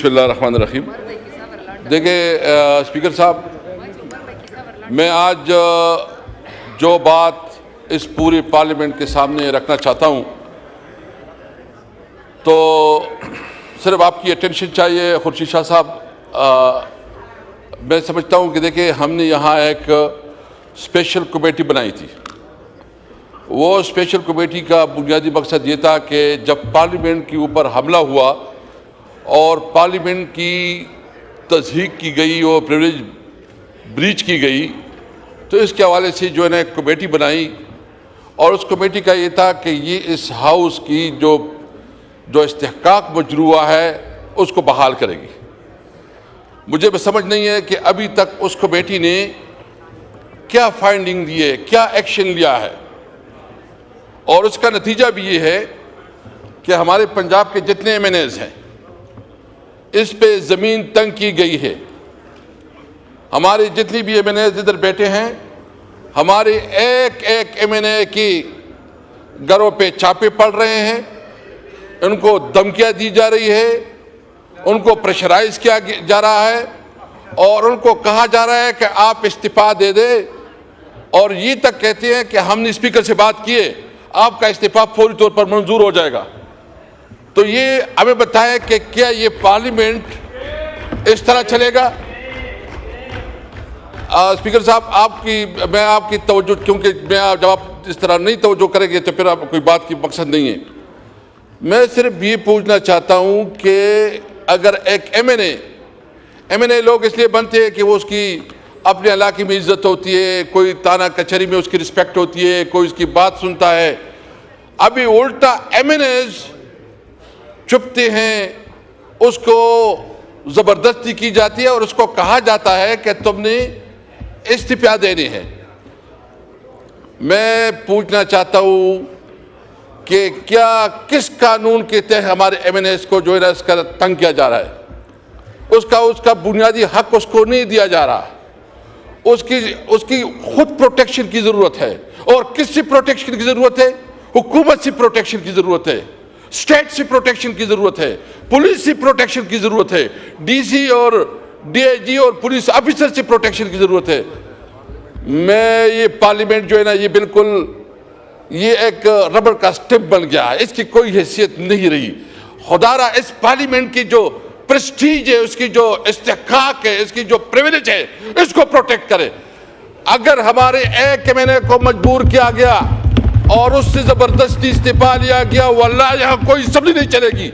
बिस्मिल्लाहिर्रहमानिर्रहीम। देखिए स्पीकर साहब, मैं आज जो बात इस पूरी पार्लियामेंट के सामने रखना चाहता हूँ तो सिर्फ आपकी अटेंशन चाहिए। खुर्शीद शाह साहब, मैं समझता हूँ कि देखिए हमने यहाँ एक स्पेशल कमेटी बनाई थी। वो स्पेशल कमेटी का बुनियादी मकसद ये था कि जब पार्लियामेंट के ऊपर हमला हुआ और पार्लियामेंट की तज़हीक की गई और प्रिविलेज ब्रीच की गई, तो इसके हवाले से जो है ना कमेटी बनाई और उस कमेटी का ये था कि ये इस हाउस की जो इस्तेहकाक मजरूआ है उसको बहाल करेगी। मुझे समझ नहीं है कि अभी तक उस कमेटी ने क्या फाइंडिंग दी है, क्या एक्शन लिया है। और उसका नतीजा भी ये है कि हमारे पंजाब के जितने एमएनएज हैं इस पे ज़मीन तंग की गई है। हमारे जितनी भी एमएनएज इधर बैठे हैं, हमारे एक एक एमएनए की घरों पे छापे पड़ रहे हैं, उनको धमकियां दी जा रही है, उनको प्रेशराइज किया जा रहा है और उनको कहा जा रहा है कि आप इस्तीफा दे दें। और ये तक कहते हैं कि हमने स्पीकर से बात की है, आपका इस्तीफा फौरी तौर पर मंजूर हो जाएगा। तो ये हमें बताएं कि क्या ये पार्लियामेंट इस तरह चलेगा? स्पीकर साहब, मैं आपकी तवज्जो, क्योंकि मैं जब आप इस तरह नहीं तवज्जो करेंगे तो फिर आप कोई बात की मकसद नहीं है। मैं सिर्फ ये पूछना चाहता हूँ कि अगर एक एमएनए लोग इसलिए बनते हैं कि वो उसकी अपने इलाके में इज्जत होती है, कोई थाना कचहरी में उसकी रिस्पेक्ट होती है, कोई उसकी बात सुनता है। अभी उल्टा एमएनएज चुपते हैं, उसको ज़बरदस्ती की जाती है और उसको कहा जाता है कि तुमने इस्तीफा देने हैं। मैं पूछना चाहता हूँ कि क्या किस कानून के तहत हमारे एमएनएस को जो है ना इसका तंग किया जा रहा है? उसका बुनियादी हक उसको नहीं दिया जा रहा। उसकी खुद प्रोटेक्शन की ज़रूरत है। और किससे प्रोटेक्शन की ज़रूरत है? हुकूमत से प्रोटेक्शन की ज़रूरत है, स्टेट से प्रोटेक्शन की ज़रूरत है, पुलिस से प्रोटेक्शन की ज़रूरत है, डीसी और डीआईजी और पुलिस ऑफिसर से प्रोटेक्शन की ज़रूरत है। मैं ये पार्लियामेंट जो है ना ये बिल्कुल ये एक रबर का स्टैंप बन गया है, इसकी कोई हैसियत नहीं रही। खुदारा इस पार्लियामेंट की जो प्रेस्टीज है, उसकी जो इस्तेहकाक है, इसकी जो प्रिविलेज है, इसको प्रोटेक्ट करे। अगर हमारे एक एमएनए को मजबूर किया गया और उससे जबरदस्ती इस्तीफा लिया गया, वल्लाह यहाँ कोई असम्बली नहीं चलेगी।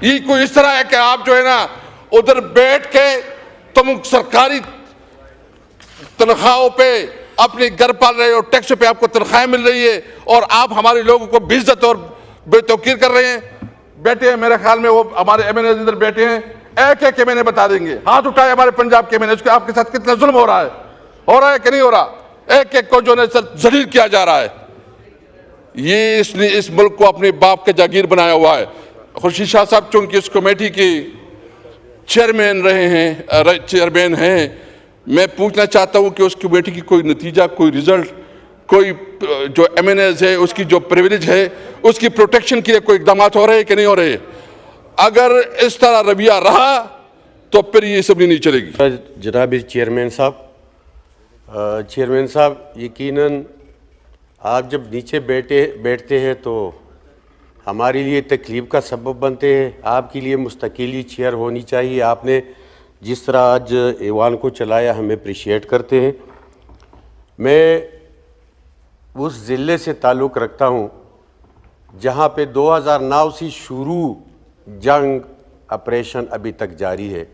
ये कोई इस तरह है कि आप जो है ना उधर बैठ के तुम सरकारी तनख्वाहों पे अपने घर पाल रहे हो, टैक्स पे आपको तनख्वाहें मिल रही है और आप हमारे लोगों को बेइज्जत और बेतौकीर कर रहे हैं। बैठे हैं, मेरे ख्याल में वो हमारे एमएनए इधर बैठे हैं, एक एक एमएनए बता देंगे, हाथ उठाए हमारे पंजाब के एमएनए, उसके आपके साथ कितना जुल्म हो रहा है कि नहीं हो रहा? एक एक को जो है जलील किया जा रहा है। ये इसने इस मुल्क को अपने बाप के जागीर बनाया हुआ है। खुर्शीद शाह साहब चूंकि इस कमेटी के चेयरमैन हैं, मैं पूछना चाहता हूं कि उस कमेटी की कोई नतीजा, कोई रिजल्ट, कोई जो एमएनएज है उसकी जो प्रिविलेज है उसकी प्रोटेक्शन के लिए कोई इकदाम हो रहे हैं कि नहीं हो रहे? अगर इस तरह रवैया रहा तो फिर ये असेंबली नहीं चलेगी। जनाब चेयरमैन साहब, यकीनन आप जब नीचे बैठते हैं तो हमारे लिए तकलीफ का सबब बनते हैं। आपके लिए मुस्तकिल चेयर होनी चाहिए। आपने जिस तरह आज ऐवान को चलाया, हम अप्रिशिएट करते हैं। मैं उस ज़िले से ताल्लुक़ रखता हूँ जहाँ पे 2009 से शुरू जंग ऑपरेशन अभी तक जारी है।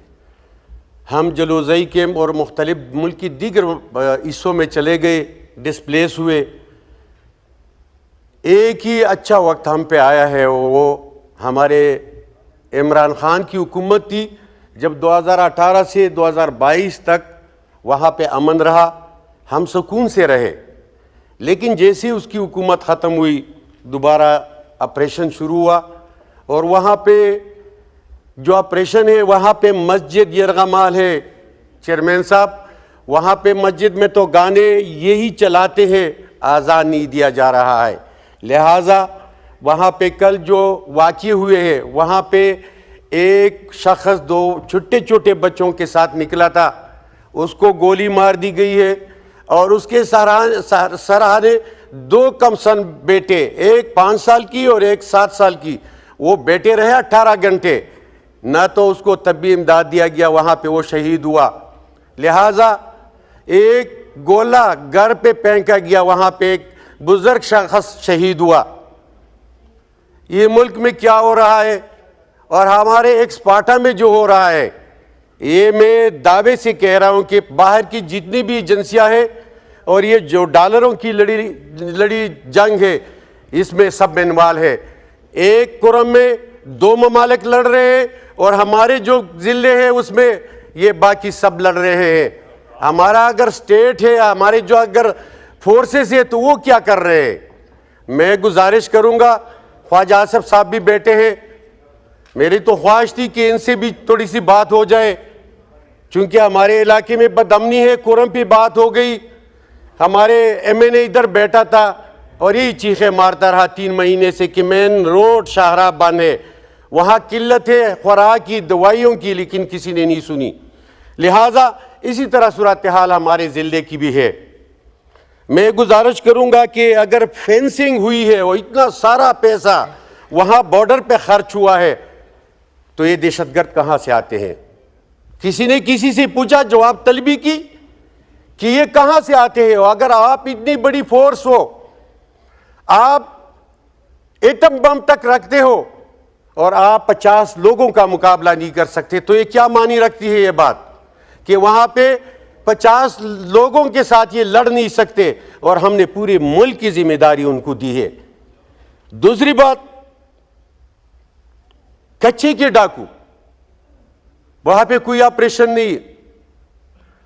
हम जलोज़ई कैम्प और मुख्तलिफ मुल्क की दीगर हिस्सों में चले गए, डिस्प्लेस हुए। एक ही अच्छा वक्त हम पे आया है, वो हमारे इमरान खान की हुकूमत थी, जब 2018 से 2022 तक वहाँ पे अमन रहा, हम सुकून से रहे। लेकिन जैसे उसकी हुकूमत ख़त्म हुई, दोबारा ऑपरेशन शुरू हुआ और वहाँ पे जो ऑपरेशन है वहाँ पे मस्जिद यरगमाल है। चेयरमैन साहब, वहाँ पे मस्जिद में तो गाने यही चलाते हैं, आज़ान नहीं दिया जा रहा है। लिहाजा वहाँ पे कल जो वाक़ये हुए हैं, वहाँ पे एक शख्स 2 छोटे छोटे बच्चों के साथ निकला था, उसको गोली मार दी गई है। और उसके सराहने 2 कमसन बेटे, एक 5 साल की और एक 7 साल की, वो बेटे रहे 18 घंटे, ना तो उसको तब भी इमदाद दिया गया, वहाँ पे वो शहीद हुआ। लिहाजा एक गोला घर पे फेंका गया, वहाँ पे एक बुजुर्ग शख्स शहीद हुआ। ये मुल्क में क्या हो रहा है और हमारे एक स्पार्टा में जो हो रहा है, ये मैं दावे से कह रहा हूँ कि बाहर की जितनी भी एजेंसियाँ हैं और ये जो डॉलरों की लड़ी जंग है, इसमें सब इन्वॉल्व है। एक कुरम में 2 ममालिक लड़ रहे हैं और हमारे जो ज़िले हैं उसमें ये बाकी सब लड़ रहे हैं। हमारा अगर स्टेट है, हमारे जो अगर फोर्सेस है, तो वो क्या कर रहे हैं? मैं गुजारिश करूँगा, ख्वाजा आसिफ साहब भी बैठे हैं, मेरी तो ख्वाहिश थी कि इनसे भी थोड़ी सी बात हो जाए, चूँकि हमारे इलाके में बदअमनी है। कुरम पे बात हो गई, हमारे MNA इधर बैठा था और यही चीखें मारता रहा 3 महीने से कि मेन रोड शाहराह बंद है, वहाँ किल्लत है खुराक की, दवाइयों की, लेकिन किसी ने नहीं सुनी। लिहाजा इसी तरह सूरत हाल हमारे ज़िले की भी है। मैं गुजारिश करूँगा कि अगर फेंसिंग हुई है और इतना सारा पैसा वहाँ बॉर्डर पे खर्च हुआ है, तो ये दहशतगर्द कहाँ से आते हैं? किसी ने किसी से पूछा, जवाब तलबी की कि ये कहाँ से आते हैं? अगर आप इतनी बड़ी फोर्स हो, आप एटम बम तक रखते हो और आप 50 लोगों का मुकाबला नहीं कर सकते, तो ये क्या मानी रखती है ये बात कि वहाँ पे 50 लोगों के साथ ये लड़ नहीं सकते और हमने पूरे मुल्क की जिम्मेदारी उनको दी है। दूसरी बात, कच्चे के डाकू, वहां पे कोई ऑपरेशन नहीं,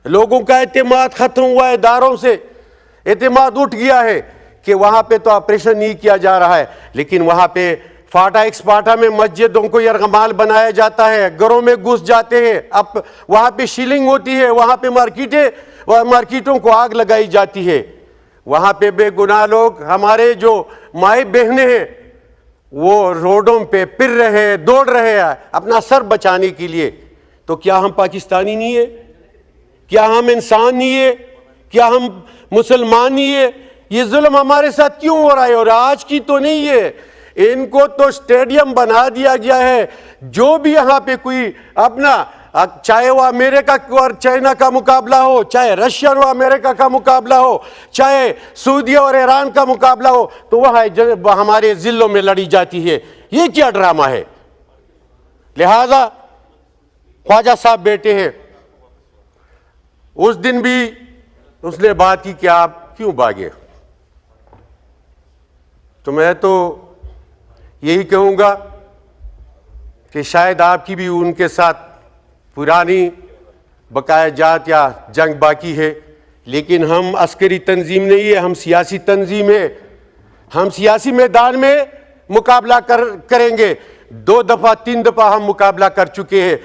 लोगों का एतमाद खत्म हुआ है, इदारों से एतमाद उठ गया है कि वहां पे तो ऑपरेशन नहीं किया जा रहा है, लेकिन वहां पे फाटा एक्सपाटा में मस्जिदों को यरगमाल बनाया जाता है, घरों में घुस जाते हैं, अब वहां पे शीलिंग होती है, वहां पे मार्केटों को आग लगाई जाती है, वहां पे बेगुनाह लोग, हमारे जो माए बहनें हैं, वो रोडों पे फिर रहे हैं, दौड़ रहे हैं अपना सर बचाने के लिए। तो क्या हम पाकिस्तानी नहीं है? क्या हम इंसान नहीं है? क्या हम मुसलमान नहीं है? ये जुल्म हमारे साथ क्यों हो रहा है? और आज की तो नहीं है, इनको तो स्टेडियम बना दिया गया है। जो भी यहाँ पे कोई अपना, चाहे वो अमेरिका और चाइना का मुकाबला हो, चाहे रशिया और अमेरिका का मुकाबला हो, चाहे सऊदी और ईरान का मुकाबला हो, तो वह हमारे जिलों में लड़ी जाती है। ये क्या ड्रामा है? लिहाजा ख्वाजा साहब बैठे हैं, उस दिन भी उसने बात की कि आप क्यों भागे। तो मैं तो यही कहूँगा कि शायद आपकी भी उनके साथ पुरानी बकाया जात या जंग बाकी है, लेकिन हम अस्करी तंजीम नहीं है, हम सियासी तंजीम है। हम सियासी मैदान में मुकाबला करेंगे। 2 दफ़ा 3 दफ़ा हम मुकाबला कर चुके हैं।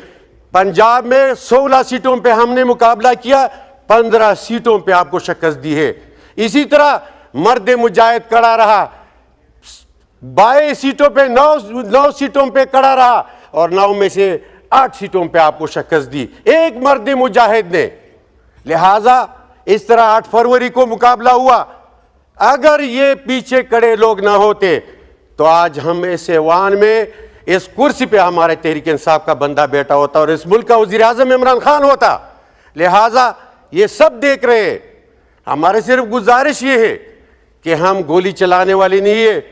पंजाब में 16 सीटों पे हमने मुकाबला किया, 15 सीटों पे आपको शिकस्त दी है। इसी तरह मर्द मुजाहिद खड़ा रहा, 22 सीटों पे 9 सीटों पे खड़ा रहा और 9 में से 8 सीटों पे आपको शिकस्त दी एक मर्द मुजाहिद ने। लिहाजा इस तरह 8 फरवरी को मुकाबला हुआ। अगर ये पीछे खड़े लोग ना होते तो आज हम इस ऐवान में, इस कुर्सी पे हमारे तहरीक इंसाफ का बंदा बैठा होता और इस मुल्क का वज़ीर आज़म इमरान खान होता। लिहाजा ये सब देख रहे हैं। हमारे सिर्फ गुजारिश ये है कि हम गोली चलाने वाले नहीं है,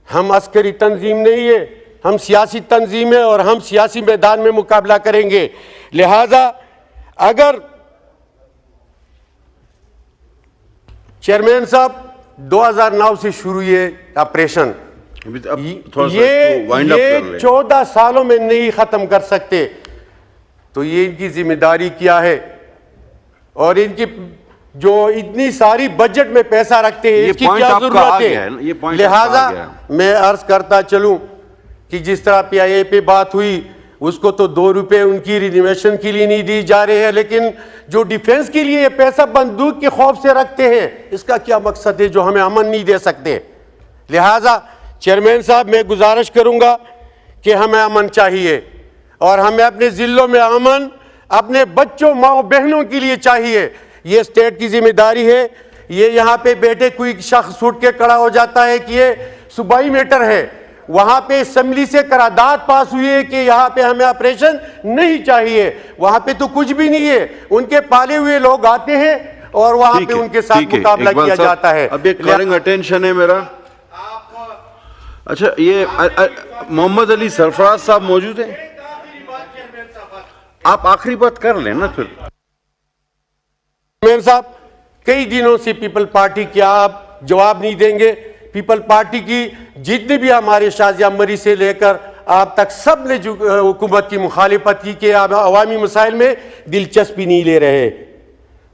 हम अस्करी तंजीम नहीं है, हम सियासी तंजीम है और हम सियासी मैदान में मुकाबला करेंगे। लिहाजा अगर चेयरमैन साहब 2009 से शुरू ये ऑपरेशन, ये 14 सालों में नहीं खत्म कर सकते, तो ये इनकी जिम्मेदारी क्या है? और इनकी जो इतनी सारी बजट में पैसा रखते हैं, इसकी क्या जरूरत है? लिहाजा मैं अर्ज करता चलूं कि जिस तरह PIA पे बात हुई, उसको तो 2 रुपए उनकी रिनोवेशन के लिए नहीं दी जा रहे हैं, लेकिन जो डिफेंस के लिए पैसा बंदूक के खौफ से रखते हैं, इसका क्या मकसद है जो हमें अमन नहीं दे सकते? लिहाजा चेयरमैन साहब, मैं गुजारिश करूंगा कि हमें अमन चाहिए। और हमें अपने जिलों में अमन अपने बच्चों माओ बहनों के लिए चाहिए। ये स्टेट की जिम्मेदारी है। ये यहाँ पे बेटे कोई शख्स उठ के खड़ा हो जाता है कि ये सूबाई मैटर है, वहाँ पे असेंबली से करारदाद पास हुई है कि यहाँ पे हमें ऑपरेशन नहीं चाहिए, वहाँ पे तो कुछ भी नहीं है। उनके पाले हुए लोग आते हैं और वहाँ पे उनके साथ मुकाबला किया जाता है। अब ये कॉलिंग अटेंशन है मेरा। अच्छा, ये मोहम्मद अली सरफराज साहब मौजूद हैं? आप आखिरी बात कर लें ना फिर। मेयर साहब, कई दिनों से पीपल पार्टी के आप जवाब नहीं देंगे। पीपल पार्टी की जितने भी हमारे शाजिया मरी से लेकर आप तक सब ने जो हुकूमत की मुखालिफत की कि आप अवामी मसाइल में दिलचस्पी नहीं ले रहे।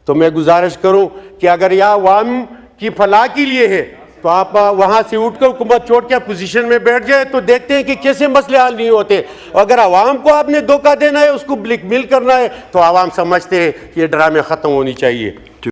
तो मैं गुजारिश करूं कि अगर यह अवाम की फलाह के लिए है तो आप वहां से उठकर हुकूमत छोड़ के पोजीशन में बैठ जाए तो देखते हैं कि कैसे मसले हल नहीं होते। अगर आवाम को आपने धोखा देना है, उसको ब्लैकमेल करना है, तो आवाम समझते हैं कि ये ड्रामे खत्म होनी चाहिए।